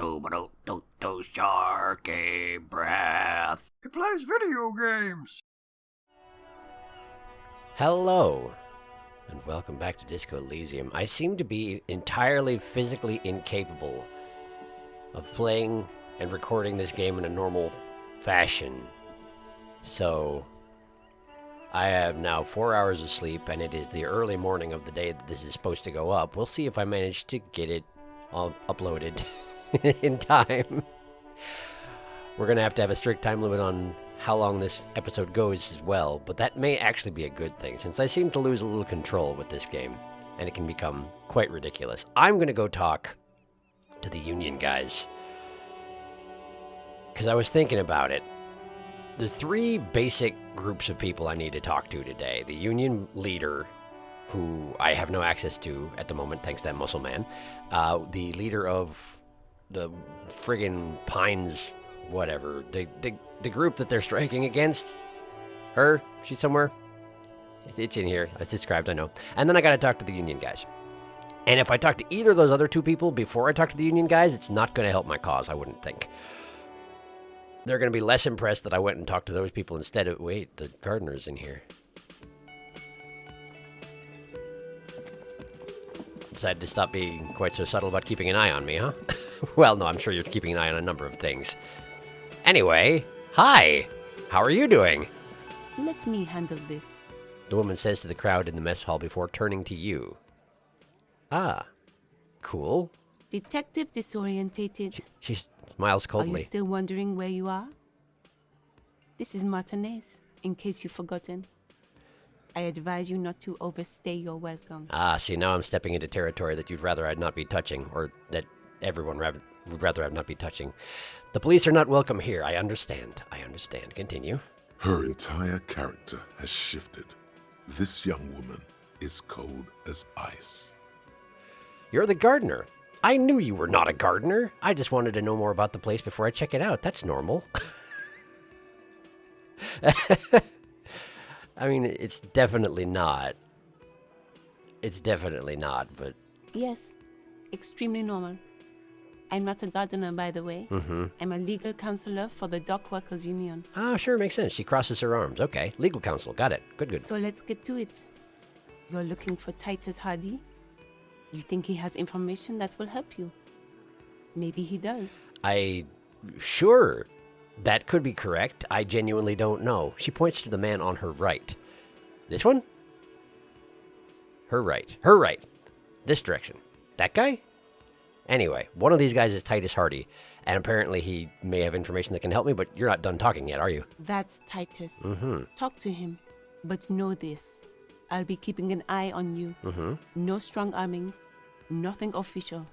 SharkyBreath. He plays video games. Hello, and welcome back to Disco Elysium. I seem to be entirely physically incapable of playing and recording this game in a normal fashion. So, I have now 4 hours of sleep, and it is the early morning of the day that this is supposed to go up. We'll see if I manage to get it all uploaded in time. We're going to have a strict time limit on how long this episode goes as well, but that may actually be a good thing, since I seem to lose a little control with this game, and it can become quite ridiculous. I'm going to go talk to the Union guys, because I was thinking about it. There's three basic groups of people I need to talk to today. The Union leader, who I have no access to at the moment, thanks to that muscle man. The leader of the friggin' Pines, whatever. The group that they're striking against. Her? She's somewhere? It's in here. It's described, I know. And then I gotta talk to the Union guys. And if I talk to either of those other two people before I talk to the Union guys, it's not gonna help my cause, I wouldn't think. They're going to be less impressed that I went and talked to those people instead of... Wait, the gardener's in here. Decided to stop being quite so subtle about keeping an eye on me, huh? Well, no, I'm sure you're keeping an eye on a number of things. Anyway, hi! How are you doing? Let me handle this. The woman says to the crowd in the mess hall before turning to you. Ah, cool. Detective disorientated. She smiles Are coldly. you still wondering where you are? This is Martinez, in case you've forgotten. I advise you not to overstay your welcome. Ah, see, now I'm stepping into territory that you'd rather I'd not be touching, or that everyone would rather I'd not be touching. The police are not welcome here. I understand. Continue. Her entire character has shifted. This young woman is cold as ice. You're the gardener. I knew you were not a gardener. I just wanted to know more about the place before I check it out. That's normal. I mean, it's definitely not. But... Yes, extremely normal. I'm not a gardener, by the way. Mm-hmm. I'm a legal counselor for the Dock Workers Union. Ah, sure, makes sense. She crosses her arms. Okay, legal counsel. Got it. Good. So let's get to it. You're looking for Titus Hardy? You think he has information that will help you? Maybe he does. Sure. That could be correct. I genuinely don't know. She points to the man on her right. This one? Her right. This direction. That guy? Anyway, one of these guys is Titus Hardy, and apparently he may have information that can help me, but you're not done talking yet, are you? That's Titus. Mm-hmm. Talk to him, but know this. I'll be keeping an eye on you. Mm-hmm. No strong arming, nothing official.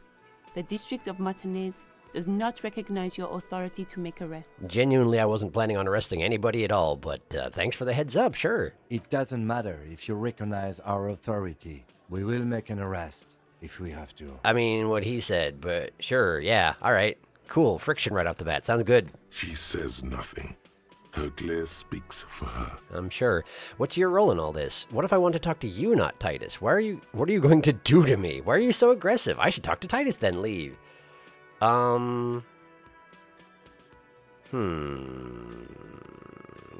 The District of Martinez does not recognize your authority to make arrests. Genuinely, I wasn't planning on arresting anybody at all, but thanks for the heads up, sure. It doesn't matter if you recognize our authority. We will make an arrest if we have to. I mean, what he said, but sure, yeah, all right. Cool, friction right off the bat. Sounds good. She says nothing. Her glare speaks for her. I'm sure. What's your role in all this? What if I want to talk to you, not Titus? What are you going to do to me? Why are you so aggressive? I should talk to Titus then, leave. Well,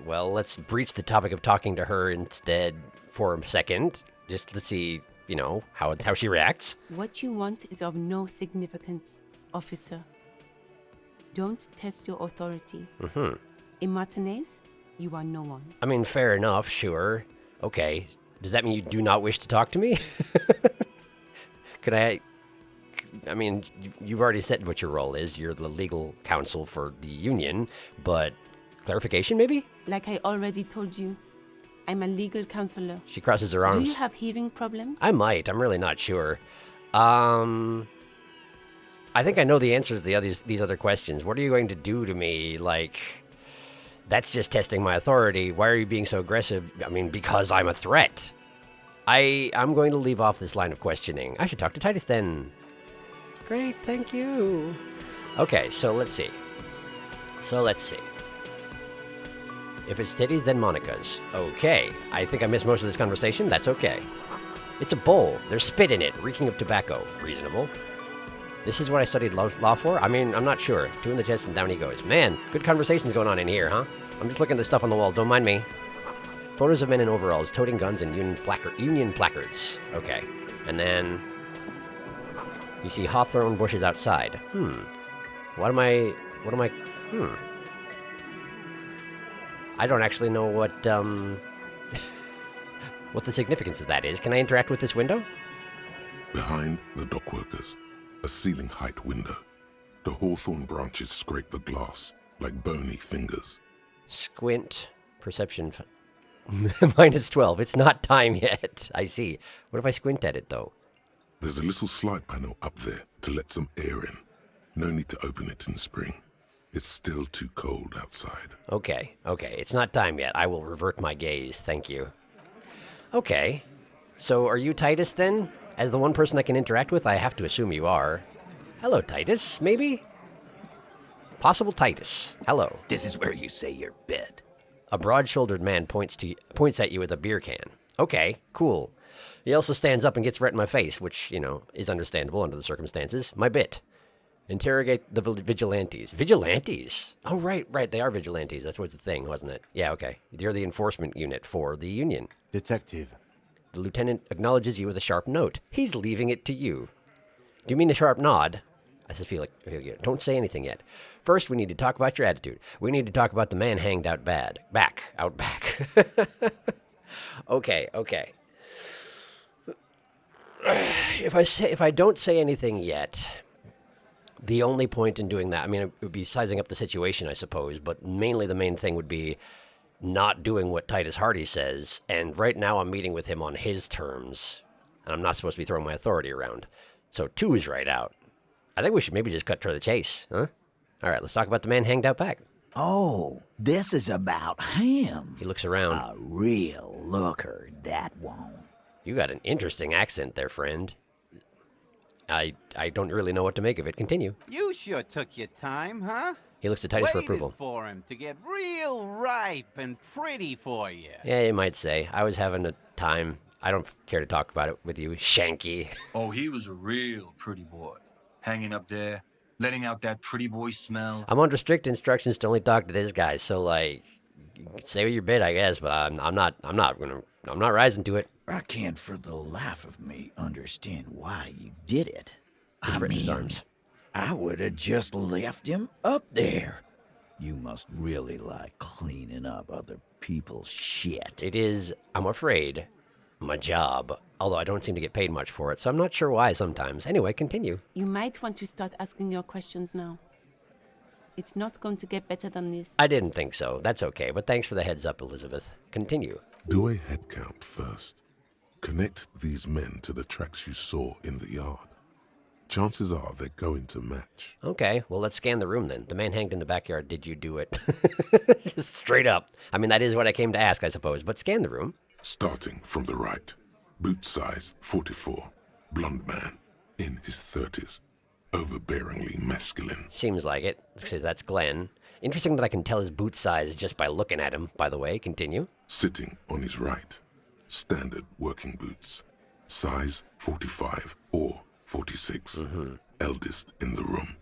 let's breach the topic of talking to her instead for a second, just to see, how she reacts. What you want is of no significance, officer. Don't test your authority. Mm-hmm. In Martinez, you are no one. I mean, fair enough, sure. Okay. Does that mean you do not wish to talk to me? You've already said what your role is. You're the legal counsel for the union, but clarification, maybe? Like I already told you, I'm a legal counselor. She crosses her arms. Do you have hearing problems? I might. I'm really not sure. I think I know the answers to these other questions. What are you going to do to me? That's just testing my authority. Why are you being so aggressive? I mean, because I'm a threat. I'm going to leave off this line of questioning. I should talk to Titus then. Great, thank you. Okay, so let's see. If it's Titty's, then Monica's. Okay, I think I missed most of this conversation. That's okay. It's a bowl. There's spit in it, reeking of tobacco. Reasonable. This is what I studied law for? I mean, I'm not sure. 2 in the chest and down he goes. Man, good conversations going on in here, huh? I'm just looking at the stuff on the wall. Don't mind me. Photos of men in overalls, toting guns and union placards. Okay. And then you see hawthorn bushes outside. What am I... I don't actually know what, what the significance of that is. Can I interact with this window? Behind the dockworkers, a ceiling-height window. The hawthorn branches scrape the glass like bony fingers. Squint. Perception. Minus 12. It's not time yet. I see. What if I squint at it, though? There's a little slide panel up there to let some air in. No need to open it in spring. It's still too cold outside. Okay. It's not time yet. I will revert my gaze. Thank you. Okay. So are you Titus, then? As the one person I can interact with, I have to assume you are. Hello, Titus, maybe? Possible Titus. Hello. This is where you say your bed. A broad-shouldered man points at you with a beer can. Okay, cool. He also stands up and gets right in my face, which, you know, is understandable under the circumstances. My bit. Interrogate the vigilantes. Vigilantes? Oh, right. They are vigilantes. That's what's the thing, wasn't it? Yeah, okay. You're the enforcement unit for the Union. Detective. The lieutenant acknowledges you with a sharp note. He's leaving it to you. Do you mean a sharp nod? I just feel like, don't say anything yet. First, we need to talk about your attitude. We need to talk about the man hanged out back. Okay. If I don't say anything yet, the only point in doing that, I mean, it would be sizing up the situation, I suppose, but mainly the main thing would be not doing what Titus Hardy says, and right now I'm meeting with him on his terms, and I'm not supposed to be throwing my authority around. So 2 is right out. I think we should maybe just cut to the chase, huh? All right, let's talk about the man hanged out back. Oh, this is about him. He looks around. A real looker, that one. You got an interesting accent there, friend. I don't really know what to make of it. Continue. You sure took your time, huh? He looks to Titus for Waited approval. for him to get real ripe and pretty for you. Yeah, you might say. I was having a time. I don't care to talk about it with you, Shanky. Oh, he was a real pretty boy. Hanging up there, letting out that pretty boy smell. I'm under strict instructions to only talk to this guy, so like, say your bit, I guess, but I'm not rising to it. I can't for the life of me understand why you did it. He spreads his arms. I would have just left him up there. You must really like cleaning up other people's shit. It is, I'm afraid, my job. Although I don't seem to get paid much for it, so I'm not sure why sometimes. Anyway, continue. You might want to start asking your questions now. It's not going to get better than this. I didn't think so. That's okay, but thanks for the heads up, Elizabeth. Continue. Do a head count first. Connect these men to the tracks you saw in the yard. Chances are they're going to match. Okay, well, let's scan the room then. The man hanged in the backyard, did you do it? Just straight up. I mean, that is what I came to ask, I suppose, but scan the room. Starting from the right. Boot size 44. Blonde man. In his 30s. Overbearingly masculine. Seems like it. Says that's Glenn. Interesting that I can tell his boot size just by looking at him, by the way. Continue. Sitting on his right. Standard working boots. Size 45 or 46. Eldest in the room.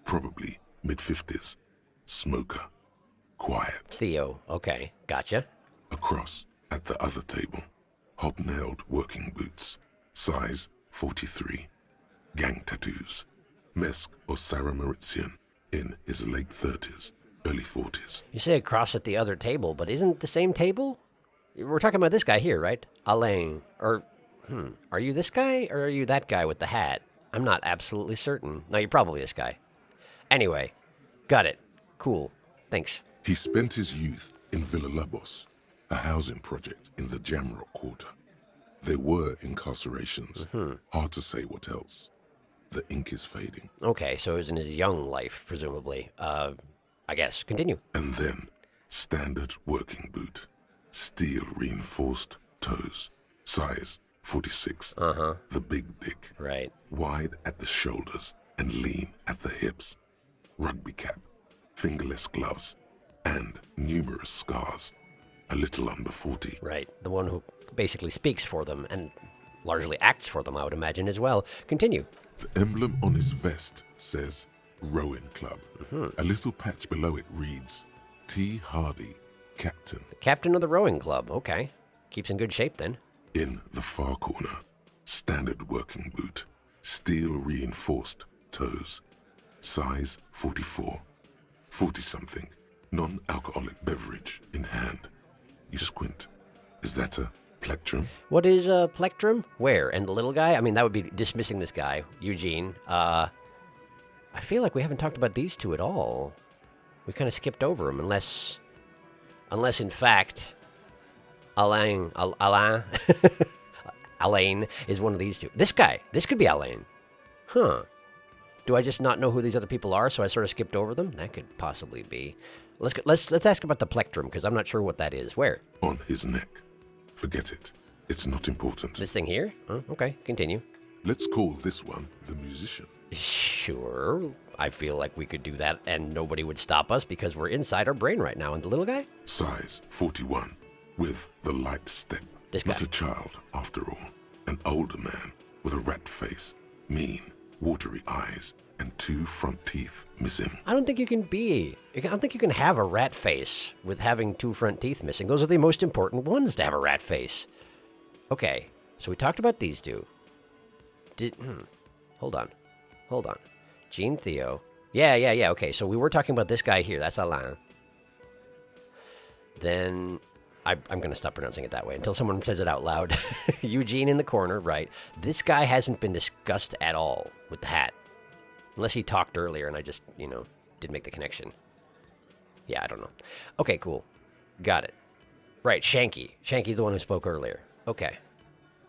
Probably mid-50s. Smoker. Quiet. Theo. Okay, gotcha. Across at the other table. Hobnailed working boots. Size 43. Gang tattoos. Mesk or Sarah Mauritian. In his late 30s, early 40s. You say across at the other table, but isn't it the same table? We're talking about this guy here, right? Alain. Or, are you this guy, or are you that guy with the hat? I'm not absolutely certain. No, you're probably this guy. Anyway, got it. Cool. Thanks. He spent his youth in Villa Labos, a housing project in the Jamrock Quarter. There were incarcerations. Hard to say what else. The ink is fading. Okay, so it was in his young life, presumably. I guess. Continue. And then, standard working boot. Steel reinforced toes. Size 46. The big dick. Right. Wide at the shoulders and lean at the hips. Rugby cap. Fingerless gloves. And numerous scars. A little under 40. Right. The one who basically speaks for them and largely acts for them, I would imagine, as well. Continue. The emblem on his vest says Rowing Club. A little patch below it reads T. Hardy, Captain. Captain of the rowing club. Okay. Keeps in good shape then. In the far corner, standard working boot, steel reinforced toes, size 44, 40-something, non-alcoholic beverage in hand. You squint. Is that a plectrum? What is a plectrum? Where? And the little guy? I mean, that would be dismissing this guy, Eugene. I feel like we haven't talked about these two at all. We kind of skipped over them, unless in fact, Alain is one of these two. This guy. This could be Alain. Huh. Do I just not know who these other people are, so I sort of skipped over them? That could possibly be. Let's ask about the plectrum, because I'm not sure what that is. Where? On his neck. Forget it. It's not important. This thing here? Oh, okay, continue. Let's call this one the musician. Sure. I feel like we could do that and nobody would stop us because we're inside our brain right now. And the little guy? Size 41, with the light step. This guy. Not a child, after all. An older man with a rat face, mean, watery eyes, and 2 front teeth missing. I don't think you can have a rat face with having 2 front teeth missing. Those are the most important ones to have a rat face. Okay, so we talked about these two. Hold on. Gene Theo. Yeah, okay, so we were talking about this guy here. That's Alain. Then, I'm going to stop pronouncing it that way until someone says it out loud. Eugene in the corner, right. This guy hasn't been discussed at all with the hat. Unless he talked earlier and I just, didn't make the connection. Yeah, I don't know. Okay, cool. Got it. Right, Shanky. Shanky's the one who spoke earlier. Okay.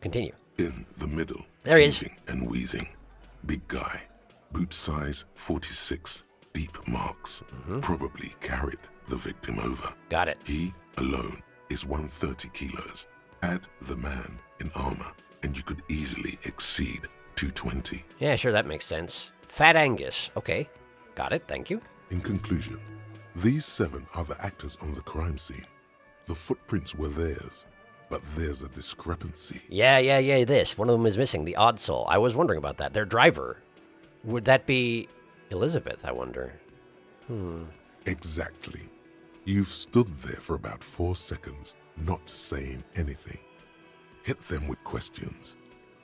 Continue. In the middle. There he is. Heaving and wheezing. Big guy. Boot size 46. Deep marks. Probably carried the victim over. Got it. He alone is 130 kilos. Add the man in armor, and you could easily exceed 220. Yeah, sure, that makes sense. Fat Angus. Okay. Got it, thank you. In conclusion, these 7 are the actors on the crime scene. The footprints were theirs, but there's a discrepancy. Yeah, this. One of them is missing, the odd soul. I was wondering about that. Their driver. Would that be Elizabeth, I wonder? Exactly. You've stood there for about 4 seconds, not saying anything. Hit them with questions.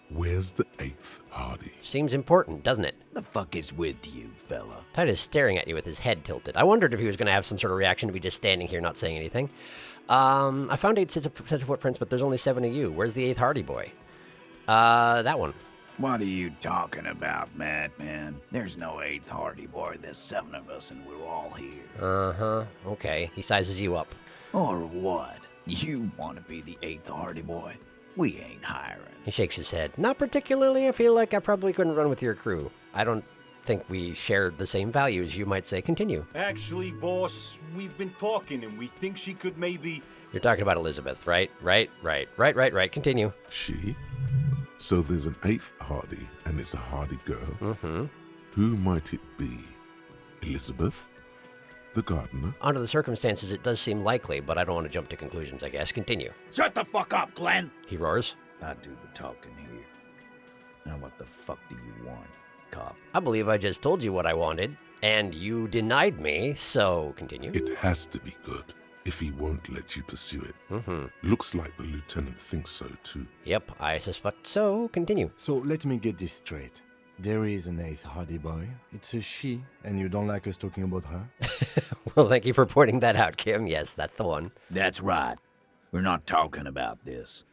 Where's the 8th Hardy? Seems important, doesn't it? The fuck is with you, fella? Titus is staring at you with his head tilted. I wondered if he was going to have some sort of reaction to be just standing here not saying anything. I found 8 sets of footprints, but there's only 7 of you. Where's the 8th Hardy boy? That one. What are you talking about, madman? There's no 8th Hardy boy. There's 7 of us and we're all here. Uh-huh. Okay. He sizes you up. Or what? You want to be the 8th Hardy boy? We ain't hiring. He shakes his head. Not particularly. I feel like I probably couldn't run with your crew. I don't think we shared the same values, you might say. Continue. Actually, boss, we've been talking and we think she could maybe... You're talking about Elizabeth, right? Right. Continue. She? So there's an 8th Hardy, and it's a Hardy girl. Mm-hmm. Who might it be? Elizabeth? The gardener? Under the circumstances, it does seem likely, but I don't want to jump to conclusions, I guess. Continue. Shut the fuck up, Glenn! He roars. I do the talking here. Now what the fuck do you want, cop? I believe I just told you what I wanted, and you denied me, so continue. It has to be good, if he won't let you pursue it. Mm-hmm. Looks like the lieutenant thinks so, too. Yep, I suspect so. Continue. So let me get this straight. There is an 8th Hardy boy. It's a she, and you don't like us talking about her? Well, thank you for pointing that out, Kim. Yes, that's the one. That's right. We're not talking about this.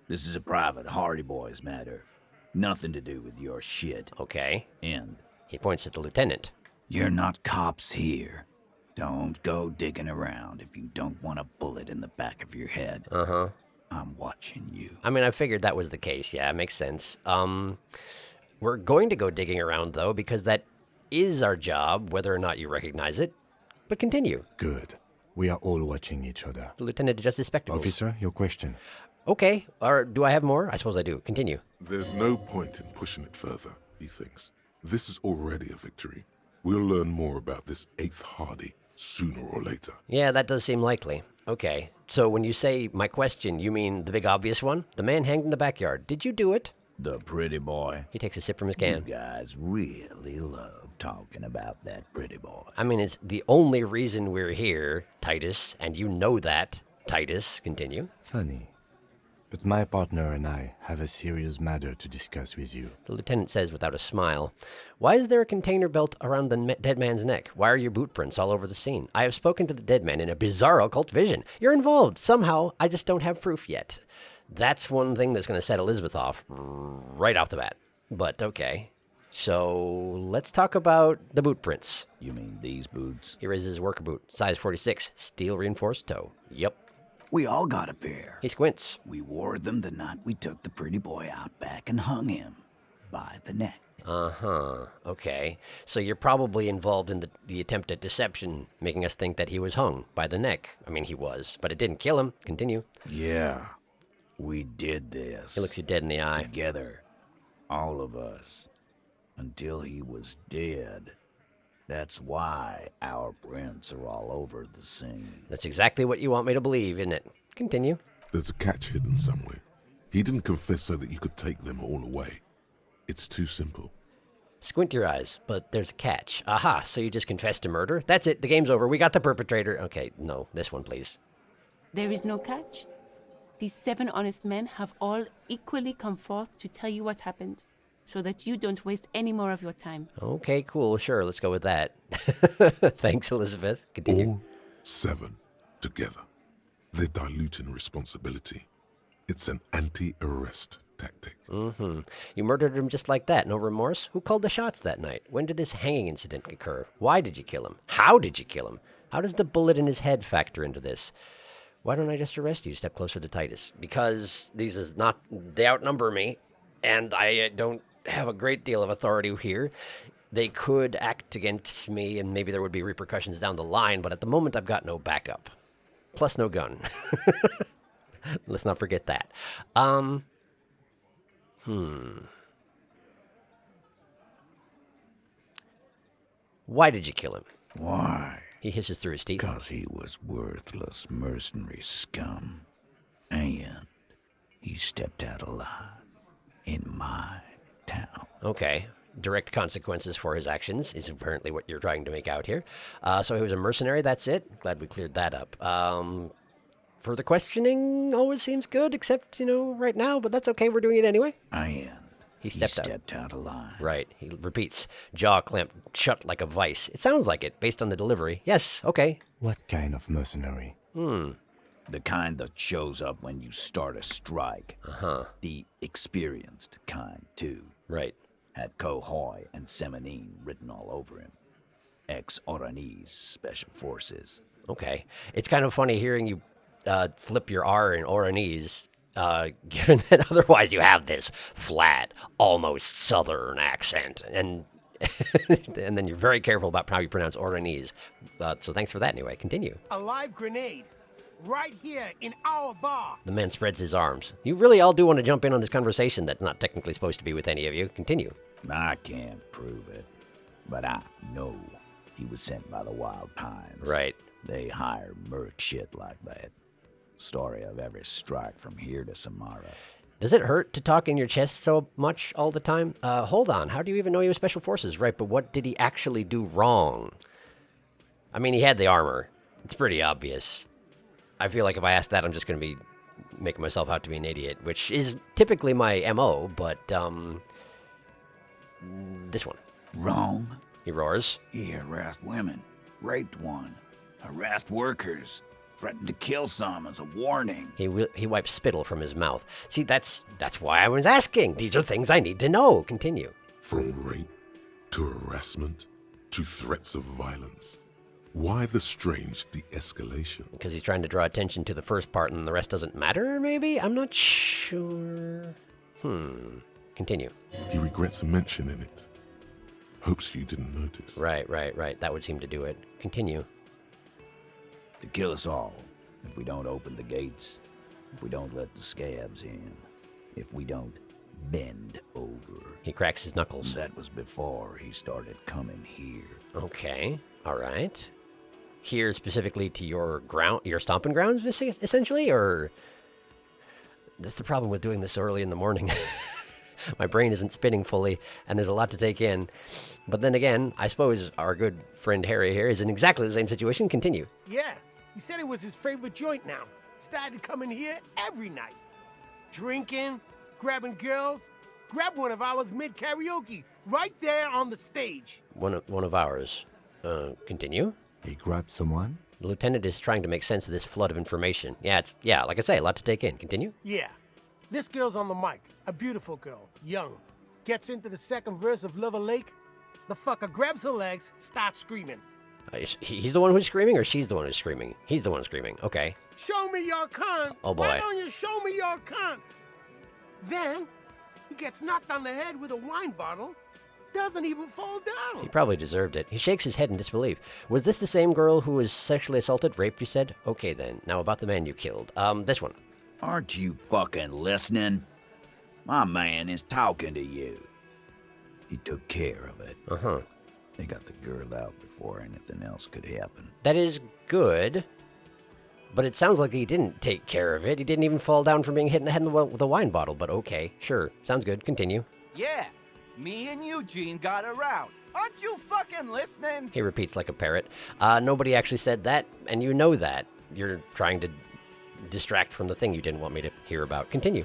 This is a private Hardy Boys matter. Nothing to do with your shit. Okay. End. He points at the lieutenant. You're not cops here. Don't go digging around if you don't want a bullet in the back of your head. Uh-huh. I'm watching you. I mean, I figured that was the case. Yeah, it makes sense. We're going to go digging around, though, because that is our job, whether or not you recognize it. But continue. Good. We are all watching each other. The lieutenant adjusts his spectacles. Officer, your question. Okay. Or do I have more? I suppose I do. Continue. There's no point in pushing it further, he thinks. This is already a victory. We'll learn more about this 8th Hardy sooner or later. Yeah, that does seem likely. Okay. So when you say my question, you mean the big obvious one? The man hanged in the backyard. Did you do it? The pretty boy. He takes a sip from his You can. guys really love talking about that pretty boy. I mean, it's the only reason we're here, Titus, and you know that. Titus, continue. Funny. But my partner and I have a serious matter to discuss with you. The lieutenant says without a smile, "Why is there a container belt around the dead man's neck? Why are your boot prints all over the scene? I have spoken to the dead man in a bizarre occult vision. You're involved. Somehow, I just don't have proof yet." That's one thing that's going to set Elizabeth off right off the bat. But okay. So let's talk about the boot prints. You mean these boots? He raises his worker boot, size 46, steel reinforced toe. Yep. We all got a pair. He squints. We wore them the night we took the pretty boy out back and hung him by the neck. Uh-huh. Okay. So you're probably involved in the attempt at deception, making us think that he was hung by the neck. I mean, he was, but it didn't kill him. Continue. Yeah, we did this. He looks you dead in the eye. Together, all of us, until he was dead. That's why our prints are all over the scene. That's exactly what you want me to believe, isn't it? Continue. There's a catch hidden somewhere. He didn't confess so that you could take them all away. It's too simple. Squint your eyes, but there's a catch. Aha, so you just confessed to murder? That's it, the game's over. We got the perpetrator. Okay, no, this one, please. There is no catch. These 7 honest men have all equally come forth to tell you what happened, so that you don't waste any more of your time. Okay, cool, sure, let's go with that. Thanks, Elizabeth. Continue. All 7 together. They're diluting responsibility. It's an anti-arrest tactic. Mm-hmm. You murdered him just like that, no remorse? Who called the shots that night? When did this hanging incident occur? Why did you kill him? How did you kill him? How does the bullet in his head factor into this? Why don't I just arrest you? Step closer to Titus. Because these is not... They outnumber me, and I don't have a great deal of authority here. They could act against me, and maybe there would be repercussions down the line, but at the moment I've got no backup. Plus no gun. Let's not forget that. Why did you kill him? Why? He hisses through his teeth. Because he was worthless mercenary scum. And he stepped out alive in my town. Okay. Direct consequences for his actions is apparently what you're trying to make out here. So he was a mercenary, that's it. Glad we cleared that up. Further questioning always seems good, except, right now, but that's okay, we're doing it anyway. And He stepped out alive. Right. He repeats, jaw clamped shut like a vice. It sounds like it, based on the delivery. Yes, okay. What kind of mercenary? The kind that shows up when you start a strike. Uh-huh. The experienced kind, too. Right. Had Cohoy and Semenine written all over him. Ex-Oranese Special Forces. Okay. It's kind of funny hearing you flip your R in Oranese, given that otherwise you have this flat, almost southern accent. And and then you're very careful about how you pronounce Oranese. So thanks for that anyway. Continue. A live grenade right here in our bar. The man spreads his arms. You really all do want to jump in on this conversation that's not technically supposed to be with any of you. Continue. I can't prove it, but I know he was sent by the Wild Pines. Right. They hire merc shit like that. Story of every strike from here to Samara. Does it hurt to talk in your chest so much all the time? Hold on. How do you even know he was Special Forces? Right, but what did he actually do wrong? I mean, he had the armor. It's pretty obvious. I feel like if I ask that, I'm just going to be making myself out to be an idiot, which is typically my MO, but, this one. Wrong. He roars. He harassed women, raped one, harassed workers, threatened to kill some as a warning. He wipes spittle from his mouth. See, that's why I was asking. These are things I need to know. Continue. From rape to harassment to threats of violence. Why the strange de-escalation? Because he's trying to draw attention to the first part and the rest doesn't matter, maybe? I'm not sure. Continue. He regrets mentioning it. Hopes you didn't notice. Right. That would seem to do it. Continue. To kill us all, if we don't open the gates, if we don't let the scabs in, if we don't bend over. He cracks his knuckles. That was before he started coming here. Okay, all right. Here specifically to your stomping grounds, essentially, or... That's the problem with doing this early in the morning. My brain isn't spinning fully, and there's a lot to take in. But then again, I suppose our good friend Harry here is in exactly the same situation. Continue. Yeah, he said it was his favorite joint now. Started coming here every night. Drinking, grabbing girls. Grab one of ours mid-karaoke, right there on the stage. One of ours. Continue. He grabbed someone? The lieutenant is trying to make sense of this flood of information. Yeah, like I say, a lot to take in. Continue. Yeah. This girl's on the mic. A beautiful girl. Young. Gets into the second verse of Lover Lake. The fucker grabs her legs, starts screaming. He's the one who's screaming, or she's the one who's screaming? He's the one screaming. Okay. Show me your cunt. Oh, boy. Why don't you show me your cunt? Then, he gets knocked on the head with a wine bottle. Doesn't even fall down. He probably deserved it. He shakes his head in disbelief. Was this the same girl who was sexually assaulted, raped, you said? Okay, then. Now about the man you killed. This one. Aren't you fucking listening? My man is talking to you. He took care of it. Uh-huh. They got the girl out before anything else could happen. That is good. But it sounds like he didn't take care of it. He didn't even fall down from being hit in the head with a wine bottle. But okay, sure. Sounds good. Continue. Yeah, me and Eugene got her out. Aren't you fucking listening? He repeats like a parrot. Nobody actually said that, and you know that. You're trying to distract from the thing you didn't want me to hear about. Continue.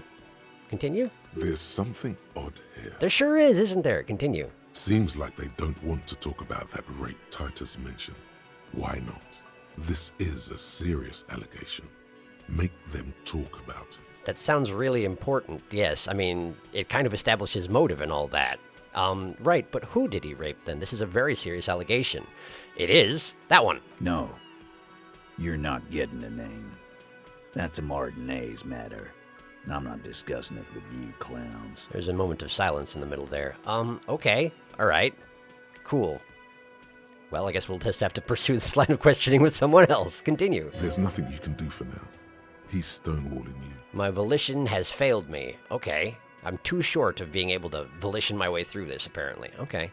Continue? There's something odd here. There sure is, isn't there? Continue. Seems like they don't want to talk about that rape Titus mentioned. Why not? This is a serious allegation. Make them talk about it. That sounds really important, yes. I mean, it kind of establishes motive and all that. Right, but who did he rape then? This is a very serious allegation. It is that one. No, you're not getting the name. That's a Martinez matter. I'm not discussing it with you clowns. There's a moment of silence in the middle there. Okay. All right. Cool. Well, I guess we'll just have to pursue this line of questioning with someone else. Continue. There's nothing you can do for now. He's stonewalling you. My volition has failed me. Okay. I'm too short of being able to volition my way through this, apparently. Okay.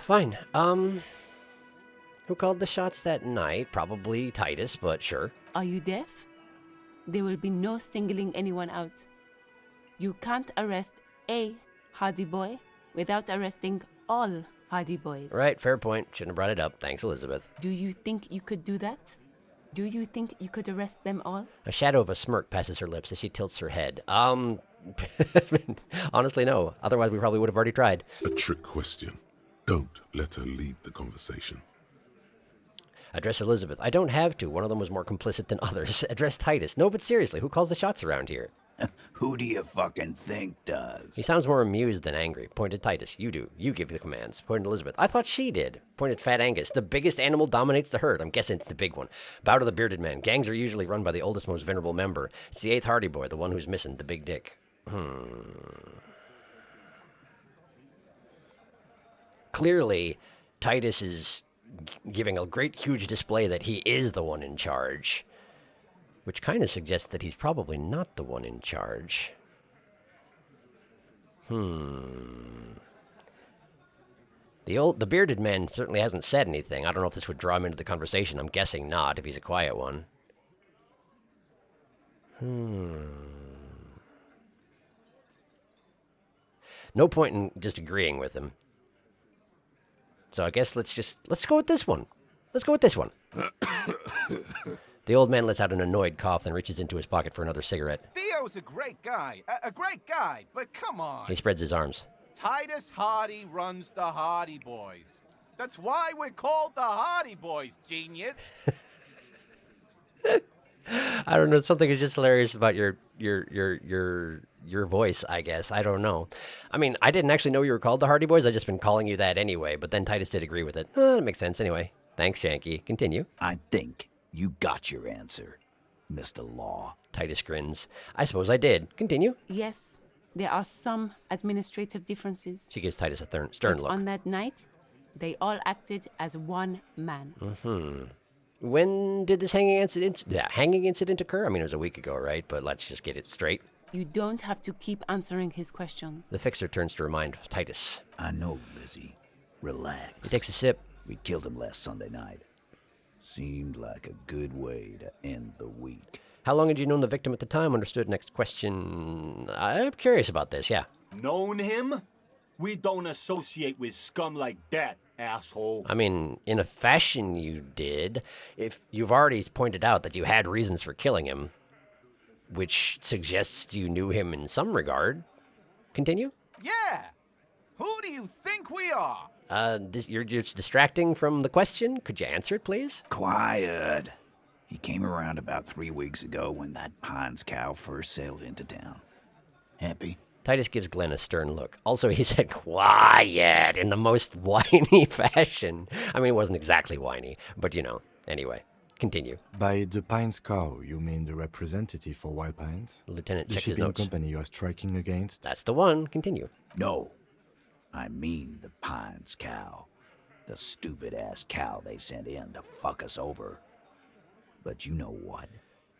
Fine. Who called the shots that night? Probably Titus, but sure. Are you deaf? There will be no singling anyone out. You can't arrest a Hardy Boy without arresting all Hardy Boys. Right, fair point. Shouldn't have brought it up. Thanks, Elizabeth. Do you think you could do that? Do you think you could arrest them all? A shadow of a smirk passes her lips as she tilts her head. Honestly, no. Otherwise, we probably would have already tried. A trick question. Don't let her lead the conversation. Address Elizabeth. I don't have to. One of them was more complicit than others. Address Titus. No, but seriously, who calls the shots around here? Who do you fucking think does? He sounds more amused than angry. Pointed Titus. You do. You give the commands. Pointed Elizabeth. I thought she did. Pointed Fat Angus. The biggest animal dominates the herd. I'm guessing it's the big one. Bow to the bearded man. Gangs are usually run by the oldest, most venerable member. It's the 8th Hardy Boy, the one who's missing, the big dick. Clearly, Titus is giving a great, huge display that he is the one in charge. Which kind of suggests that he's probably not the one in charge. The bearded man certainly hasn't said anything. I don't know if this would draw him into the conversation. I'm guessing not, if he's a quiet one. No point in just agreeing with him. So I guess let's go with this one. Let's go with this one. The old man lets out an annoyed cough, then reaches into his pocket for another cigarette. Theo's a great guy. A great guy, but come on. He spreads his arms. Titus Hardy runs the Hardy Boys. That's why we're called the Hardy Boys, genius. I don't know. Something is just hilarious about your voice, I guess. I don't know. I mean, I didn't actually know you were called the Hardy Boys. I've just been calling you that anyway. But then Titus did agree with it. That makes sense anyway. Thanks, Shanky. Continue. I think you got your answer, Mr. Law. Titus grins. I suppose I did. Continue. Yes, there are some administrative differences. She gives Titus a stern look. On that night, they all acted as one man. When did this hanging incident occur? I mean, it was a week ago, right? But let's just get it straight. You don't have to keep answering his questions. The fixer turns to remind Titus. I know, Lizzie. Relax. He takes a sip. We killed him last Sunday night. Seemed like a good way to end the week. How long had you known the victim at the time? Understood. Next question. I'm curious about this, yeah. Known him? We don't associate with scum like that, asshole. I mean, in a fashion you did. If you've already pointed out that you had reasons for killing him, which suggests you knew him in some regard. Continue? Yeah. Who do you think we are? You're just distracting from the question. Could you answer it, please? Quiet. He came around about 3 weeks ago when that Pines cow first sailed into town. Happy? Titus gives Glenn a stern look. Also, he said quiet in the most whiny fashion. I mean, it wasn't exactly whiny, but you know. Anyway, continue. By the Pines cow, you mean the representative for Wild Pines? The lieutenant The checks his shipping notes. company you are striking against? That's the one. Continue. No. I mean the Pines cow. The stupid-ass cow they sent in to fuck us over. But you know what?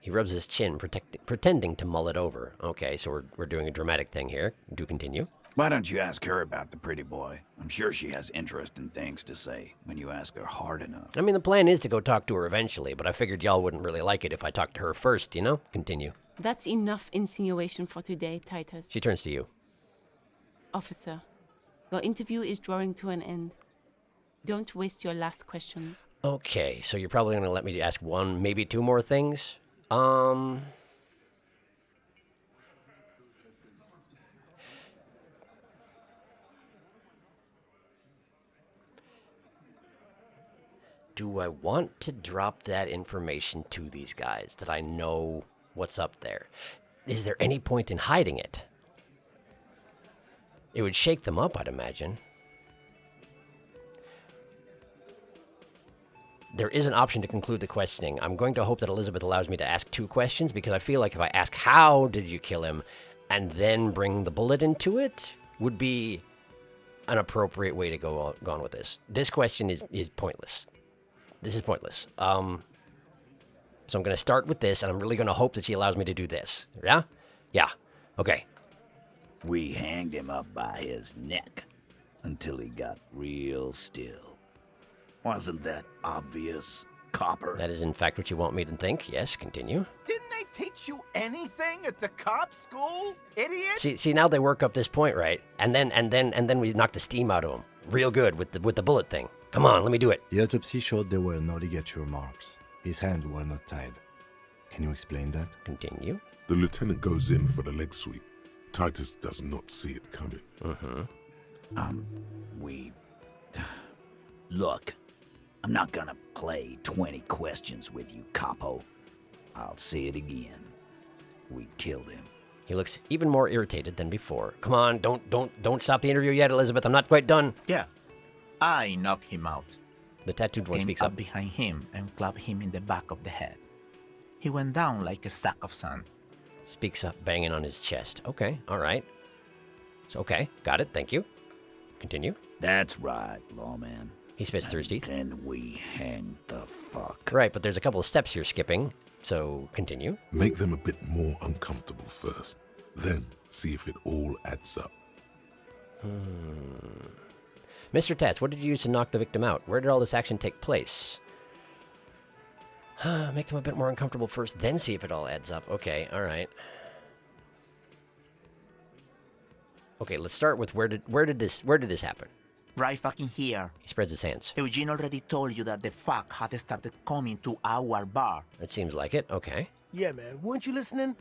He rubs his chin, pretending to mull it over. Okay, so we're doing a dramatic thing here. Do continue. Why don't you ask her about the pretty boy? I'm sure she has interesting things to say when you ask her hard enough. I mean, the plan is to go talk to her eventually, but I figured y'all wouldn't really like it if I talked to her first, you know? Continue. That's enough insinuation for today, Titus. She turns to you. Officer, your interview is drawing to an end. Don't waste your last questions. Okay, so you're probably going to let me ask one, maybe two more things? Do I want to drop that information to these guys, that I know what's up there? Is there any point in hiding it? It would shake them up, I'd imagine. There is an option to conclude the questioning. I'm going to hope that Elizabeth allows me to ask two questions, because I feel like if I ask how did you kill him and then bring the bullet into it would be an appropriate way to go on with this. This question is pointless. This is pointless. So I'm going to start with this, and I'm really going to hope that she allows me to do this. Yeah? Yeah. Okay. We hanged him up by his neck until he got real still. Wasn't that obvious, copper? That is in fact what you want me to think. Yes, continue. Didn't they teach you anything at the cop school, idiot? See now they work up this point, right? And then we knock the steam out of him. Real good with the bullet thing. Come on, let me do it. The autopsy showed there were no ligature marks. His hands were not tied. Can you explain that? Continue. The lieutenant goes in for the leg sweep. Titus does not see it coming. Look, I'm not gonna play 20 questions with you, capo. I'll say it again. We killed him. He looks even more irritated than before. Come on, don't stop the interview yet, Elizabeth. I'm not quite done. Yeah, I knocked him out. The tattooed one Came speaks up up. behind him and clubbed him in the back of the head. He went down like a sack of sand. Speaks up, banging on his chest. Okay, all right. So, okay, got it. Thank you. Continue. That's right, lawman. He spits through his teeth. Then we hanged the fuck. Right, but there's a couple of steps you're skipping. So, continue. Make them a bit more uncomfortable first. Then see if it all adds up. Mr. Tats, what did you use to knock the victim out? Where did all this action take place? Make them a bit more uncomfortable first, then see if it all adds up. Okay, all right. Okay, let's start with where did this happen? Right fucking here. He spreads his hands. Eugene already told you that the fuck had started coming to our bar. It seems like it. Okay. Yeah, man. Weren't you listening?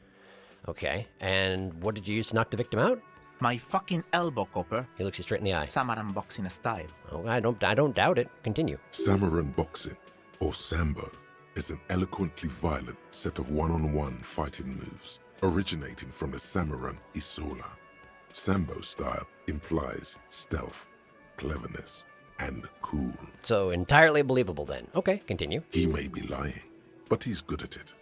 Okay. And what did you use to knock the victim out? My fucking elbow, Copper. He looks you straight in the eye. Samaran boxing style. Oh, I don't doubt it. Continue. Samaran boxing, or Sambo, is an eloquently violent set of one-on-one fighting moves, originating from the Samaran Isola. Sambo style implies stealth, cleverness, and cool. So entirely believable then. Okay, continue. He may be lying, but he's good at it.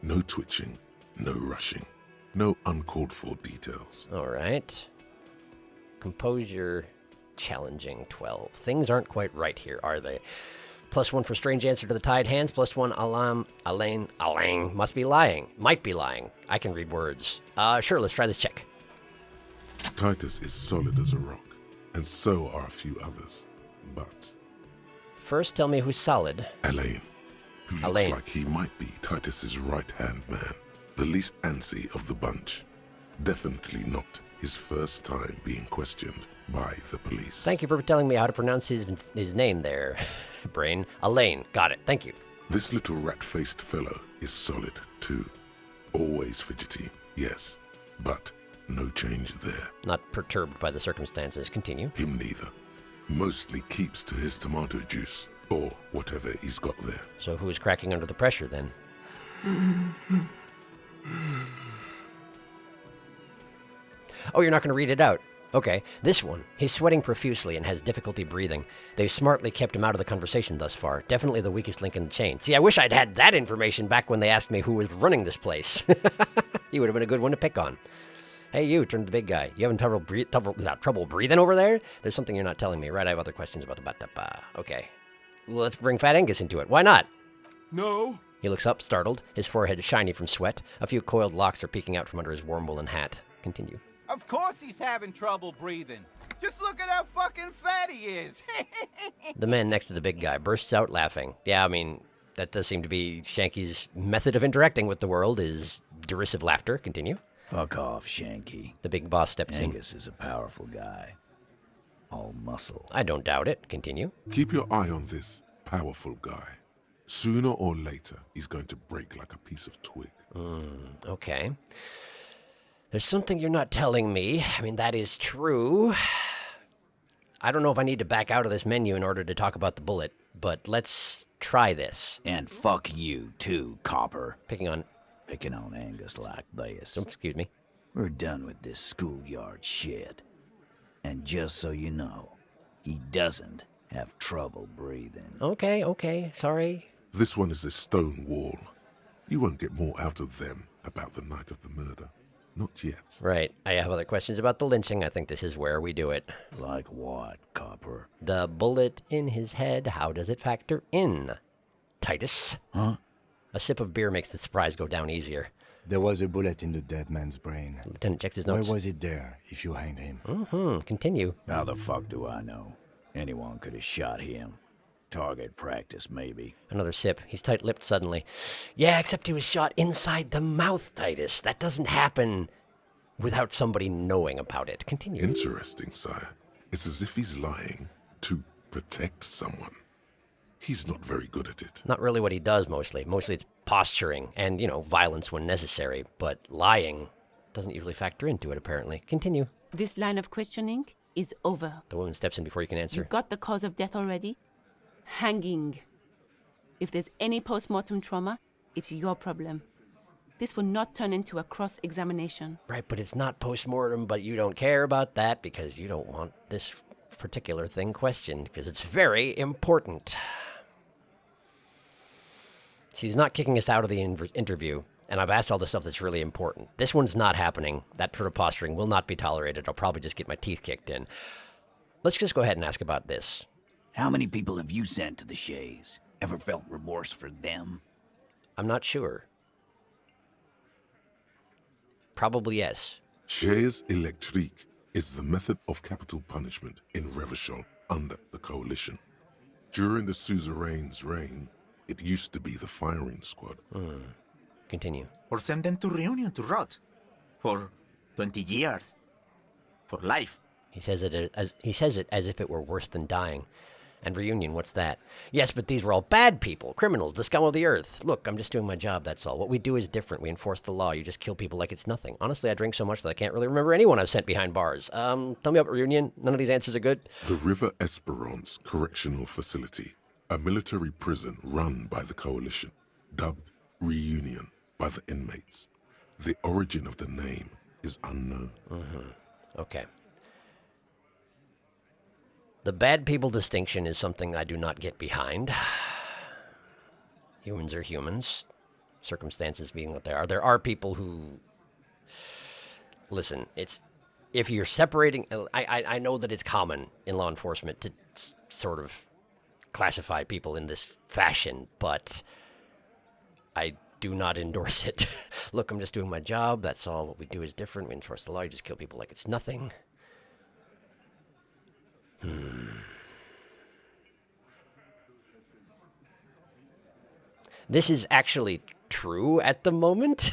No twitching, no rushing, no uncalled for details. All right. Composure challenging 12. Things aren't quite right here, are they? +1 for strange answer to the tied hands. +1 Alain must be lying. Might be lying. I can read words. Sure, let's try this check. Titus is solid as a rock, and so are a few others. But First, tell me who's solid. Alain, who looks Alain. like he might be Titus's right-hand man. The least antsy of the bunch. Definitely not his first time being questioned by the police. Thank you for telling me how to pronounce his name there, Brain. Elaine. Got it. Thank you. This little rat-faced fellow is solid, too. Always fidgety, yes, but no change there. Not perturbed by the circumstances. Continue. Him neither. Mostly keeps to his tomato juice, or whatever he's got there. So who is cracking under the pressure, then? Oh, you're not going to read it out. Okay, this one. He's sweating profusely and has difficulty breathing. They've smartly kept him out of the conversation thus far. Definitely the weakest link in the chain. See, I wish I'd had that information back when they asked me who was running this place. He would have been a good one to pick on. Hey, you, turn to the big guy. You having trouble breathing over there? There's something you're not telling me, right? I have other questions about the batapa. Okay. Well, let's bring Fat Angus into it. Why not? No. He looks up, startled. His forehead is shiny from sweat. A few coiled locks are peeking out from under his warm woolen hat. Continue. Of course he's having trouble breathing. Just look at how fucking fat he is. The man next to the big guy bursts out laughing. Yeah, I mean, that does seem to be Shanky's method of interacting with the world, is derisive laughter. Continue. Fuck off, Shanky. The big boss steps in. Angus is a powerful guy. All muscle. I don't doubt it. Continue. Keep your eye on this powerful guy. Sooner or later, he's going to break like a piece of twig. Okay. There's something you're not telling me. I mean, that is true. I don't know if I need to back out of this menu in order to talk about the bullet, but let's try this. And fuck you, too, copper. Picking on Angus like this. Excuse me. We're done with this schoolyard shit. And just so you know, he doesn't have trouble breathing. Okay, sorry. This one is a stone wall. You won't get more out of them about the night of the murder. Not yet. Right. I have other questions about the lynching. I think this is where we do it. Like what, copper? The bullet in his head, how does it factor in? Titus? Huh? A sip of beer makes the surprise go down easier. There was a bullet in the dead man's brain. Lieutenant checks his notes. Why was it there if you hanged him? Continue. How the fuck do I know? Anyone could have shot him. Target practice, maybe. Another sip. He's tight-lipped suddenly. Yeah, except he was shot inside the mouth, Titus. That doesn't happen without somebody knowing about it. Continue. Interesting, sire. It's as if he's lying to protect someone. He's not very good at it. Not really what he does, mostly. Mostly it's posturing and, violence when necessary. But lying doesn't usually factor into it, apparently. Continue. This line of questioning is over. The woman steps in before you can answer. You got the cause of death already? Hanging. If there's any post-mortem trauma, it's your problem. This will not turn into a cross-examination. Right, but it's not post-mortem, but you don't care about that because you don't want this particular thing questioned because it's very important. She's not kicking us out of the interview, and I've asked all the stuff that's really important. This one's not happening. That sort of posturing will not be tolerated. I'll probably just get my teeth kicked in. Let's just go ahead and ask about this. How many people have you sent to the Shays? Ever felt remorse for them? I'm not sure. Probably yes. Chaise électrique is the method of capital punishment in Revachol under the Coalition. During the suzerain's reign, it used to be the firing squad. Continue. Or send them to Reunion to rot. For 20 years. For life. He says it as if it were worse than dying. And Reunion, what's that? Yes, but these were all bad people, criminals, the scum of the earth. Look, I'm just doing my job, that's all. What we do is different. We enforce the law. You just kill people like it's nothing. Honestly, I drink so much that I can't really remember anyone I've sent behind bars. Tell me about Reunion. None of these answers are good. The River Esperance Correctional Facility, a military prison run by the Coalition, dubbed Reunion by the inmates. The origin of the name is unknown. Okay. The bad people distinction is something I do not get behind. Humans are humans. Circumstances being what they are. There are people who... Listen, if you're separating... I know that it's common in law enforcement to sort of classify people in this fashion, but I do not endorse it. Look, I'm just doing my job. That's all. What we do is different. We enforce the law. You just kill people like it's nothing. This is actually true at the moment.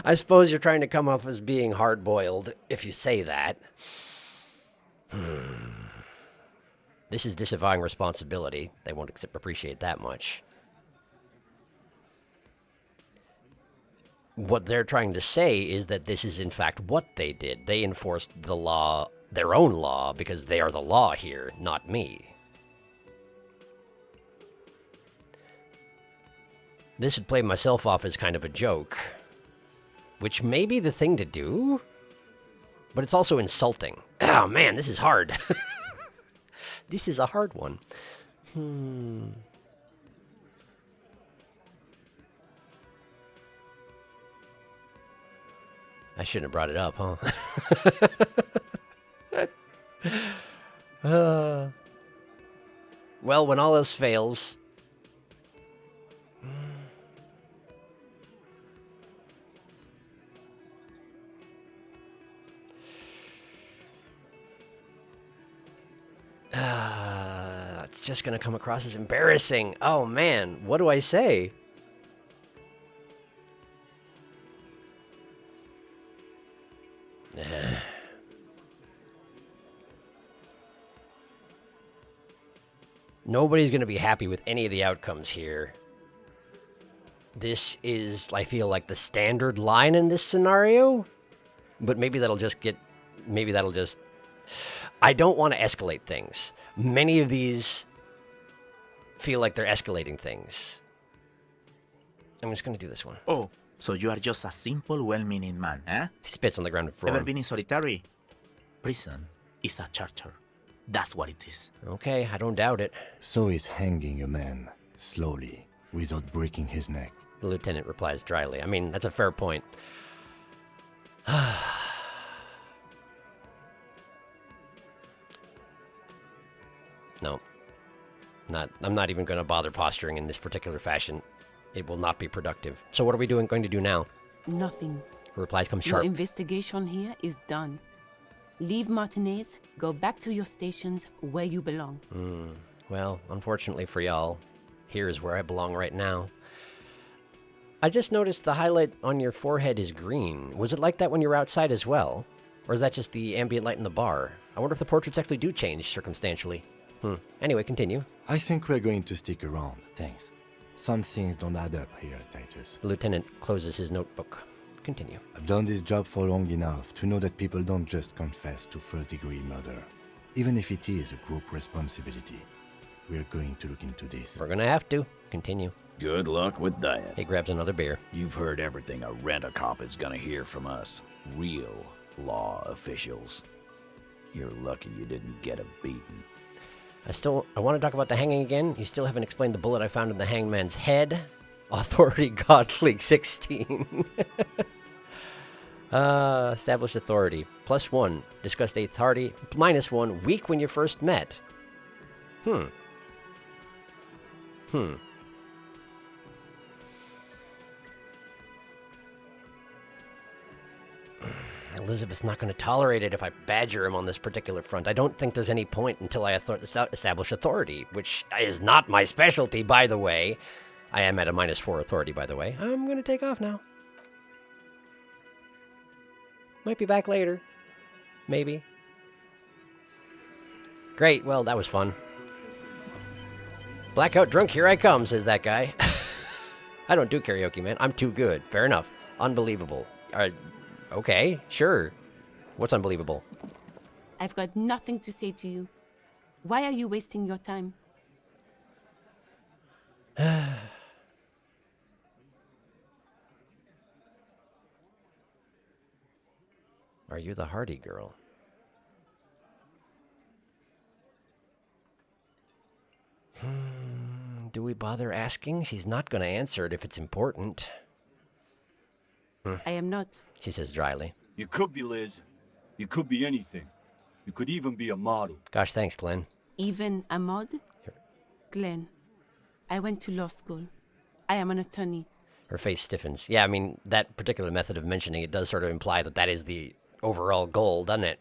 I suppose you're trying to come off as being hard-boiled if you say that. This is disavowing responsibility. They won't appreciate that much. What they're trying to say is that this is in fact what they did. They enforced the law, their own law, because they are the law here, not me. This would play myself off as kind of a joke, which may be the thing to do, but it's also insulting. Oh man, this is hard. This is a hard one. I shouldn't have brought it up, huh? Well, when all else fails... it's just going to come across as embarrassing. Oh, man. What do I say? Nobody's going to be happy with any of the outcomes here. This is, I feel like, the standard line in this scenario. But maybe that'll just get... Maybe that'll just... I don't want to escalate things. Many of these feel like they're escalating things. I'm just going to do this one. Oh, so you are just a simple, well-meaning man, eh? He spits on the ground for Ever been in solitary? Prison is a charter. That's what it is. Okay, I don't doubt it. So is hanging a man, slowly, without breaking his neck. The lieutenant replies dryly. I mean, that's a fair point. No. I'm not even going to bother posturing in this particular fashion. It will not be productive. So what are we going to do now? Nothing. The replies come Your sharp. investigation here is done. Leave Martinez, go back to your stations where you belong. Well, unfortunately for y'all, here is where I belong right now. I just noticed the highlight on your forehead is green. Was it like that when you were outside as well? Or is that just the ambient light in the bar? I wonder if the portraits actually do change circumstantially. Anyway, continue. I think we're going to stick around, thanks. Some things don't add up here, Titus. The lieutenant closes his notebook. Continue. I've done this job for long enough to know that people don't just confess to first-degree murder. Even if it is a group responsibility. We're going to look into this. We're gonna have to. Continue. Good luck with that. He grabs another beer. You've heard everything a rent-a-cop is gonna hear from us. Real law officials. You're lucky you didn't get a beating. I want to talk about the hanging again. You still haven't explained the bullet I found in the hangman's head. Authority God League 16. Established authority. +1. Discussed 8th Hardy. -1. Weak when you first met. Elizabeth's not going to tolerate it if I badger him on this particular front. I don't think there's any point until I establish authority, which is not my specialty, by the way. I am at a -4 authority, by the way. I'm going to take off now. Might be back later. Maybe. Great, well, that was fun. Blackout drunk, here I come, says that guy. I don't do karaoke, man. I'm too good. Fair enough. Unbelievable. Okay, sure. What's unbelievable? I've got nothing to say to you. Why are you wasting your time? Are you the Hardy girl? Do we bother asking? She's not going to answer it if it's important. I am not. She says dryly. You could be Liz. You could be anything. You could even be a model. Gosh, thanks, Glenn. Even a mod? Glenn, I went to law school. I am an attorney. Her face stiffens. Yeah, I mean, that particular method of mentioning it does sort of imply that that is the overall goal, doesn't it?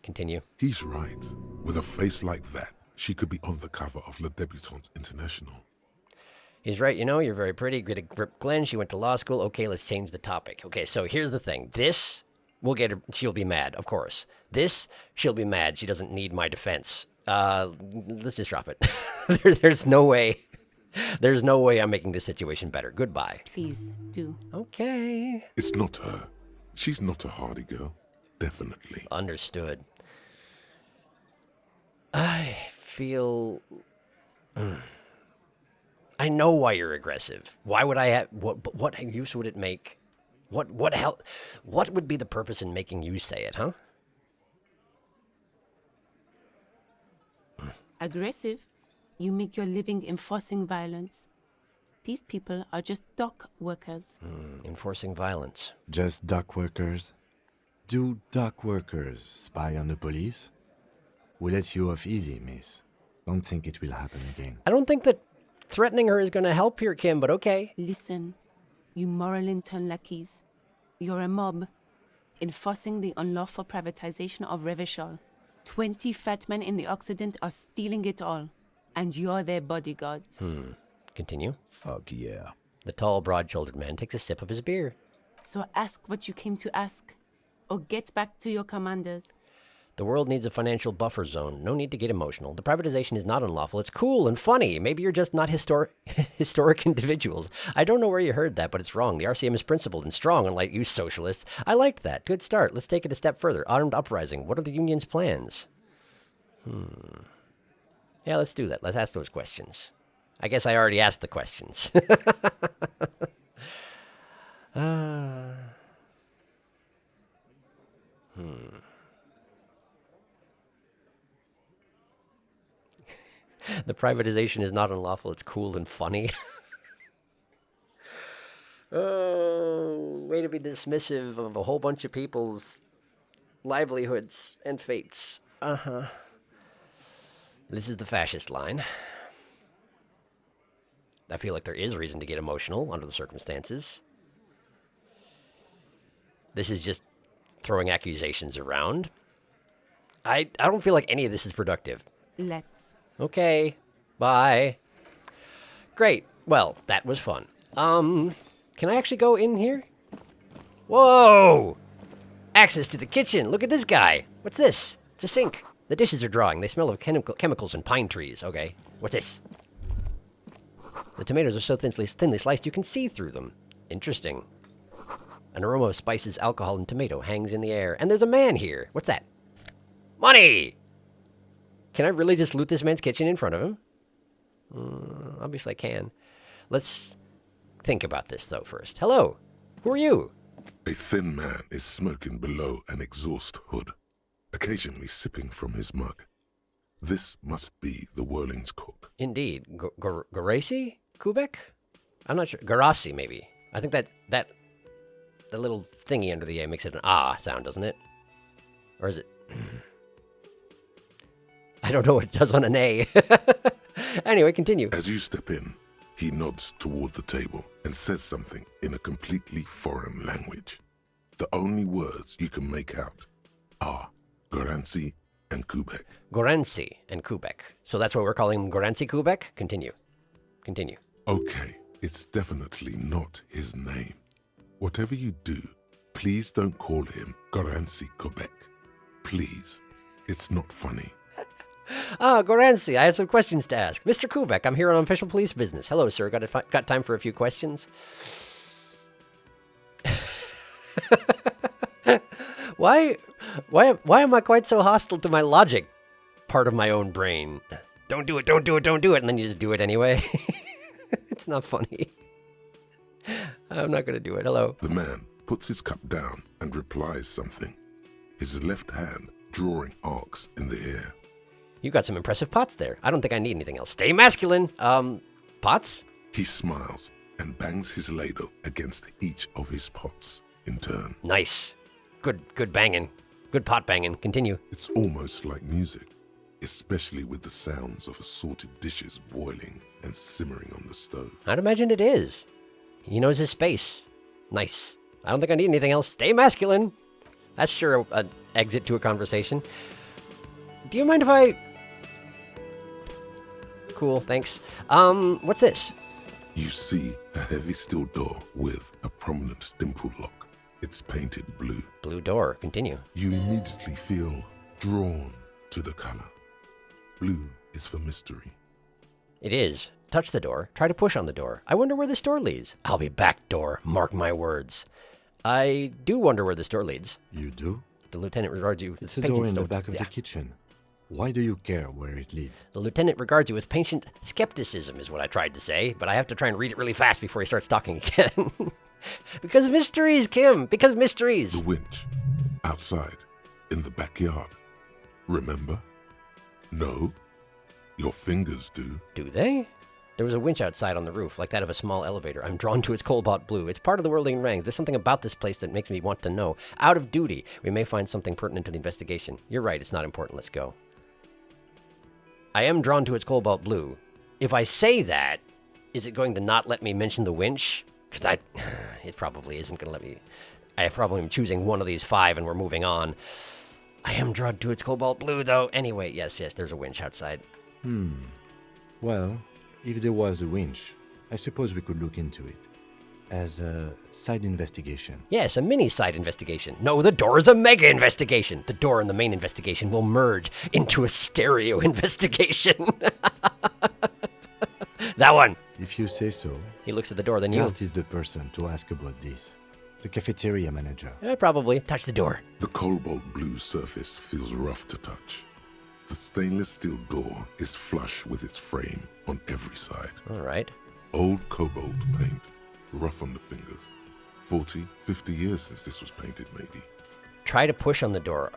Continue. He's right. With a face like that, she could be on the cover of Le Debutante International. He's right, you know, you're very pretty. Good at grip Glenn. She went to law school. Okay, let's change the topic. Okay, so here's the thing. This will get her, she'll be mad, of course. This, she'll be mad. She doesn't need my defense. Let's just drop it. There's no way. There's no way I'm making this situation better. Goodbye. Please do. Okay. It's not her. She's not a hardy girl. Definitely. Understood. I feel... I know why you're aggressive. Why would I have... What use would it make? What would be the purpose in making you say it, huh? Aggressive? You make your living enforcing violence. These people are just dock workers. Enforcing violence. Just dock workers? Do dock workers spy on the police? We let you off easy, miss. Don't think it will happen again. I don't think that threatening her is going to help here, Kim, but okay. Listen, you moral intern lackeys. You're a mob, enforcing the unlawful privatization of Revachol. 20 fat men in the Occident are stealing it all, and you're their bodyguards. Continue. Fuck yeah. The tall, broad-shouldered man takes a sip of his beer. So ask what you came to ask, or get back to your commanders. The world needs a financial buffer zone. No need to get emotional. The privatization is not unlawful. It's cool and funny. Maybe you're just not historic individuals. I don't know where you heard that, but it's wrong. The RCM is principled and strong, unlike you socialists. I liked that. Good start. Let's take it a step further. Armed uprising. What are the union's plans? Yeah, let's do that. Let's ask those questions. I guess I already asked the questions. The privatization is not unlawful. It's cool and funny. Oh, way to be dismissive of a whole bunch of people's livelihoods and fates. This is the fascist line. I feel like there is reason to get emotional under the circumstances. This is just throwing accusations around. I don't feel like any of this is productive. Let's. Okay, bye. Great. Well, that was fun. Can I actually go in here? Whoa! Access to the kitchen. Look at this guy. What's this? It's a sink. The dishes are drawing. They smell of chemicals and pine trees. Okay. What's this? The tomatoes are so thinly sliced you can see through them. Interesting. An aroma of spices, alcohol, and tomato hangs in the air. And there's a man here. What's that? Money! Can I really just loot this man's kitchen in front of him? Obviously I can. Let's think about this, though, first. Hello. Who are you? A thin man is smoking below an exhaust hood, occasionally sipping from his mug. This must be the Whirling's cook. Indeed. Garasi? Kubek? I'm not sure. Garasi, maybe. I think that the little thingy under the A makes it an ah sound, doesn't it? Or is it... I don't know what it does on an A. Anyway, continue. As you step in, he nods toward the table and says something in a completely foreign language. The only words you can make out are Goranci and Kubek. Goranci and Kubek. So that's what we're calling him, Goranci Kubek? Continue. Continue. Okay, it's definitely not his name. Whatever you do, please don't call him Goranci Kubek. Please. It's not funny. Goranci, I have some questions to ask. Mr. Kubek, I'm here on official police business. Hello, sir. Got time for a few questions? Why am I quite so hostile to my logic part of my own brain? Don't do it, don't do it, don't do it, and then you just do it anyway. It's not funny. I'm not going to do it. Hello. The man puts his cup down and replies something, his left hand drawing arcs in the air. You got some impressive pots there. I don't think I need anything else. Stay masculine. Pots? He smiles and bangs his ladle against each of his pots in turn. Nice. Good banging. Good pot banging. Continue. It's almost like music, especially with the sounds of assorted dishes boiling and simmering on the stove. I'd imagine it is. He knows his space. Nice. I don't think I need anything else. Stay masculine. That's sure an exit to a conversation. Do you mind if I... Cool, thanks. What's this? You see a heavy steel door with a prominent dimple lock. It's painted blue. Blue door. Continue. You immediately feel drawn to the color. Blue is for mystery. It is. Touch the door. Try to push on the door. I wonder where this door leads. I'll be back, door. Mark my words. I do wonder where this door leads. You do? The lieutenant regards you with It's a patient door in the sto- back of Yeah. the kitchen. Why do you care where it leads? The lieutenant regards you with patient skepticism, is what I tried to say, but I have to try and read it really fast before he starts talking again. Because mysteries, Kim! Because mysteries! The winch. Outside. In the backyard. Remember? No? Your fingers do. Do they? There was a winch outside on the roof, like that of a small elevator. I'm drawn to its cobalt blue. It's part of the Whirling Rings. There's something about this place that makes me want to know. Out of duty, we may find something pertinent to the investigation. You're right, it's not important. Let's go. I am drawn to its cobalt blue. If I say that, is it going to not let me mention the winch? Because it probably isn't going to let me. I probably am choosing one of these 5 and we're moving on. I am drawn to its cobalt blue, though. Anyway, yes, there's a winch outside. Well, if there was a winch, I suppose we could look into it. As a side investigation. Yes, a mini side investigation. No, the door is a mega investigation. The door and the main investigation will merge into a stereo investigation. That one. If you say so. He looks at the door, then you. Galt is the person to ask about this. The cafeteria manager. Probably. Touch the door. The cobalt blue surface feels rough to touch. The stainless steel door is flush with its frame on every side. All right. Old cobalt paint. Rough on the fingers. 40, 50 years since this was painted, maybe. Try to push on the door.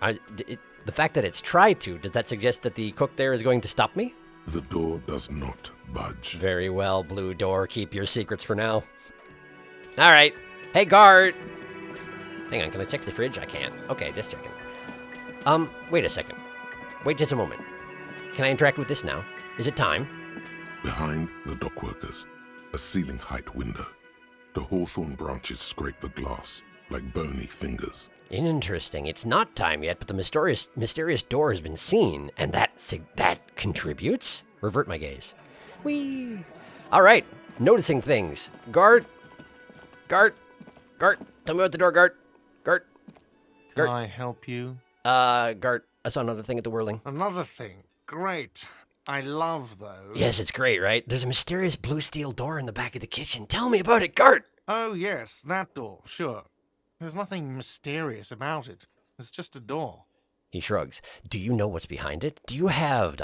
The fact that it's tried to, does that suggest that the cook there is going to stop me? The door does not budge. Very well, blue door. Keep your secrets for now. All right. Hey, guard. Hang on, can I check the fridge? I can't. Okay, just checking. Wait a second. Wait just a moment. Can I interact with this now? Is it time? Behind the dock workers, a ceiling height window. The hawthorn branches scrape the glass like bony fingers. Interesting. It's not time yet, but the mysterious door has been seen, and that contributes? Revert my gaze. Whee! All right. Noticing things. Guard. Tell me about the door, Guard. Can I help you? Guard. I saw another thing at the Whirling. Another thing. Great. I love those. Yes, it's great, right? There's a mysterious blue steel door in the back of the kitchen. Tell me about it, Guard. Oh, yes, that door, sure. There's nothing mysterious about it. It's just a door. He shrugs. Do you know what's behind it? Do you have ...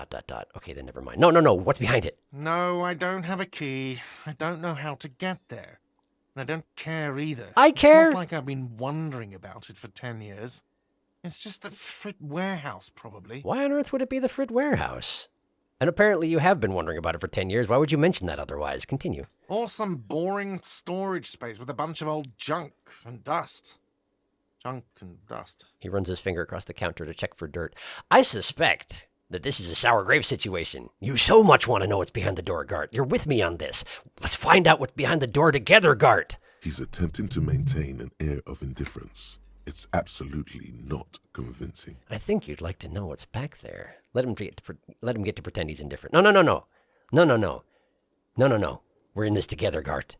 Okay, then never mind. No. What's behind it? No, I don't have a key. I don't know how to get there. And I don't care either. I care. It's not like I've been wondering about it for 10 years. It's just the Frit warehouse, probably. Why on earth would it be the Frit warehouse? And apparently you have been wondering about it for 10 years. Why would you mention that otherwise? Continue. Or some boring storage space with a bunch of old junk and dust. Junk and dust. He runs his finger across the counter to check for dirt. I suspect that this is a sour grape situation. You so much want to know what's behind the door, Gart. You're with me on this. Let's find out what's behind the door together, Gart. He's attempting to maintain an air of indifference. It's absolutely not convincing. I think you'd like to know what's back there. Let him get to pretend he's indifferent. No. We're in this together, Gart.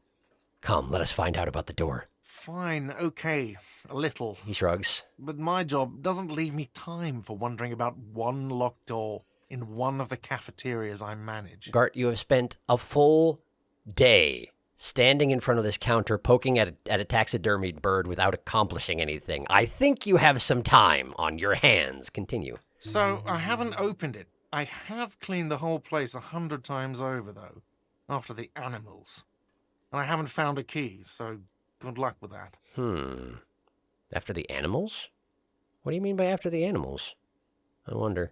Come, let us find out about the door. Fine, okay, a little. He shrugs. But my job doesn't leave me time for wondering about one locked door in one of the cafeterias I manage. Gart, you have spent a full day standing in front of this counter, poking at a taxidermied bird without accomplishing anything. I think you have some time on your hands. Continue. So, I haven't opened it. I have cleaned the whole place 100 times over, though, after the animals. And I haven't found a key, so good luck with that. After the animals? What do you mean by after the animals? I wonder.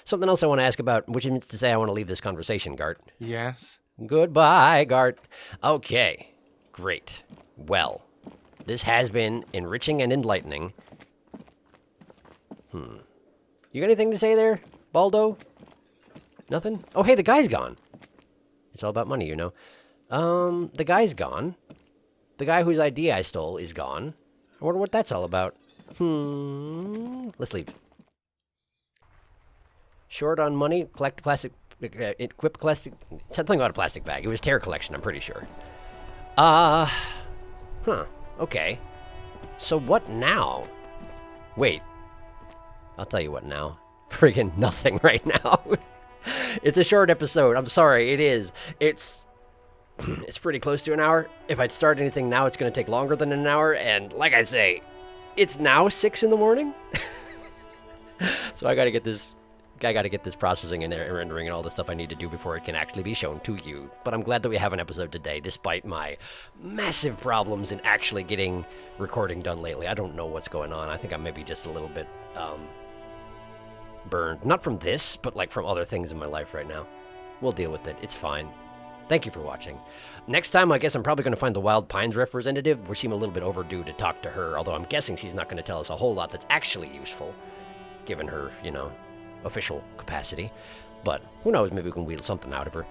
Something else I want to ask about, which means to say I want to leave this conversation, Gart. Yes? Goodbye, Gart. Okay, great. Well, this has been enriching and enlightening. You got anything to say there, Baldo? Nothing? Oh, hey, the guy's gone. It's all about money, you know. The guy's gone. The guy whose ID I stole is gone. I wonder what that's all about. Let's leave. Short on money, collect plastic equip plastic, something about a plastic bag. It was Terror Collection, I'm pretty sure. Huh, okay. So what now? Wait, I'll tell you what now. Friggin' nothing right now. It's a short episode, I'm sorry, it is. It's pretty close to an hour. If I'd start anything now, it's gonna take longer than an hour, and like I say, it's now 6 in the morning. So I gotta get this processing and rendering and all the stuff I need to do before it can actually be shown to you. But I'm glad that we have an episode today, despite my massive problems in actually getting recording done lately. I don't know what's going on. I think I'm maybe just a little bit burned. Not from this, but like from other things in my life right now. We'll deal with it. It's fine. Thank you for watching. Next time, I guess I'm probably going to find the Wild Pines representative. We seem a little bit overdue to talk to her, although I'm guessing she's not going to tell us a whole lot that's actually useful, given her, you know, official capacity. But who knows, maybe we can wheedle something out of her.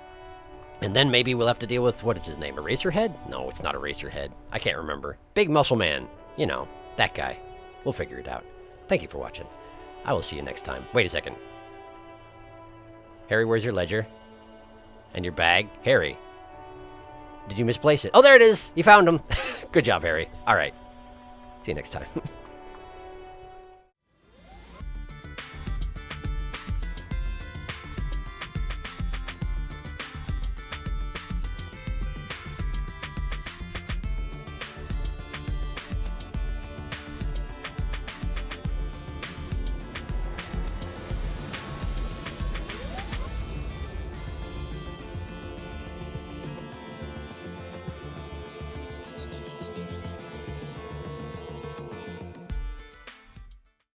And then maybe we'll have to deal with, what is his name, Eraserhead? No, it's not Eraserhead. I can't remember. Big Muscle Man. You know, that guy. We'll figure it out. Thank you for watching. I will see you next time. Wait a second. Harry, where's your ledger? And your bag? Harry, did you misplace it? Oh, there it is! You found him! Good job, Harry. All right. See you next time.